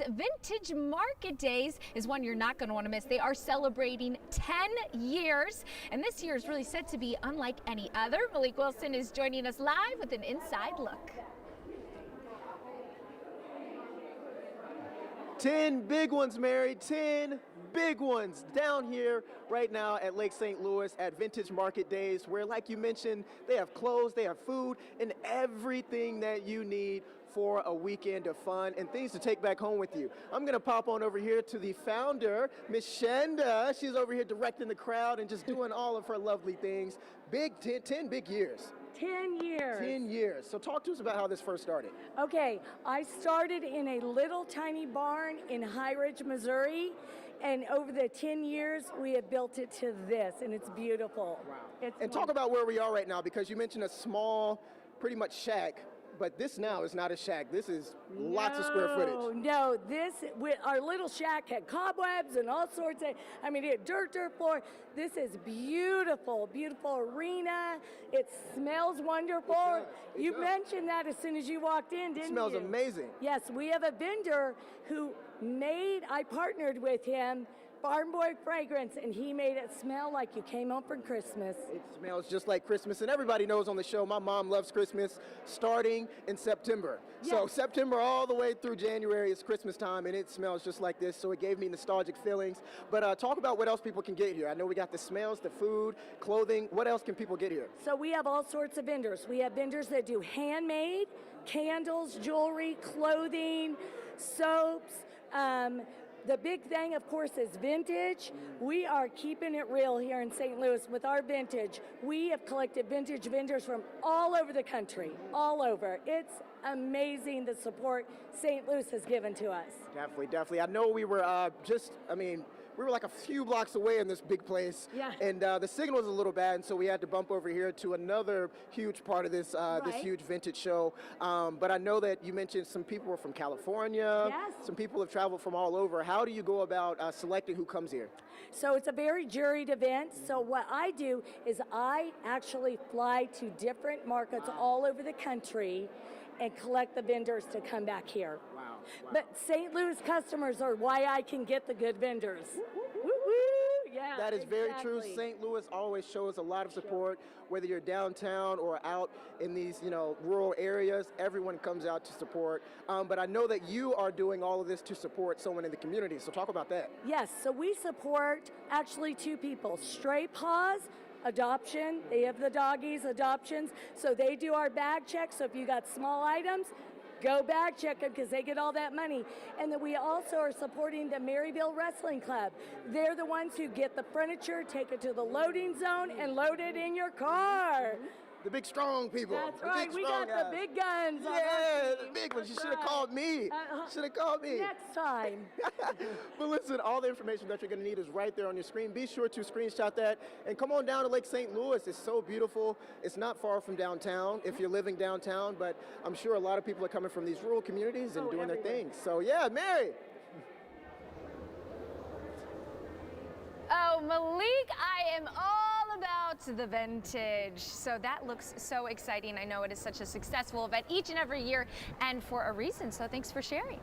Vintage Market Days is one you're not going to want to miss. They are celebrating 10 years, and this year is really set to be unlike any other. Malik Wilson is joining us live with an inside look. 10 big ones, Mary, 10 big ones down here right now at Lake St. Louis at Vintage Market Days, where, like you mentioned, they have clothes, they have food, and everything that you need for a weekend of fun and things to take back home with you. I'm gonna pop on over here to the founder, Miss Shanda. She's over here directing the crowd and just doing all of her lovely things. 10 big years. 10 years. 10 years. So talk to us about how this first started. Okay, I started in a little tiny barn in High Ridge, Missouri, and over the 10 years, we have built it to this, and it's beautiful. Wow. And talk about where we are right now, because you mentioned a small, pretty much shack, but this now is not a shack. This is lots of square footage. No, our little shack had cobwebs and all sorts of, it had dirt floor. This is beautiful, beautiful arena. It smells wonderful. You mentioned that as soon as you walked in, didn't you? It smells amazing. Yes, we have a vendor who I partnered with him, Farm Boy Fragrance, and he made it smell like you came home from Christmas. It smells just like Christmas, and everybody knows on the show, my mom loves Christmas starting in September. Yes. So September all the way through January is Christmas time, and it smells just like this, so it gave me nostalgic feelings. But talk about what else people can get here. I know we got the smells, the food, clothing. What else can people get here? So we have all sorts of vendors. We have vendors that do handmade, candles, jewelry, clothing, soaps. The big thing, of course, is vintage. We are keeping it real here in St. Louis with our vintage. We have collected vintage vendors from all over the country, all over. It's amazing the support St. Louis has given to us. Definitely. I know we were we were like a few blocks away in this big place, yeah. And the signal was a little bad, and so we had to bump over here to another huge part of this this huge vintage show. But I know that you mentioned some people were from California. Yes. Some people have traveled from all over. How do you go about selecting who comes here? So it's a very juried event. So what I do is I actually fly to different markets all over the country and collect the vendors to come back here. Wow. But St. Louis customers are why I can get the good vendors. Woo-woo. Yeah, that is very true. St. Louis always shows a lot of support, whether you're downtown or out in these, rural areas. Everyone comes out to support. But I know that you are doing all of this to support someone in the community. So talk about that. Yes. So we support actually two people: Stray Paws Adoption. They have the doggies, adoptions. So they do our bag check. So if you got small items, go bag check them because they get all that money. And then we also are supporting the Maryville Wrestling Club. They're the ones who get the furniture, take it to the loading zone, and load it in your car. The big strong people. That's right. We got the big guns. Yeah, the big ones. You should have called me. Should have called me. Next time. But listen, all the information that you're going to need is right there on your screen. Be sure to screenshot that and come on down to Lake St. Louis. It's so beautiful. It's not far from downtown if you're living downtown, but I'm sure a lot of people are coming from these rural communities and doing their things. So yeah, Mary. Oh, Malik, I am all about the vintage. So that looks so exciting. I know it is such a successful event each and every year, and for a reason. So thanks for sharing.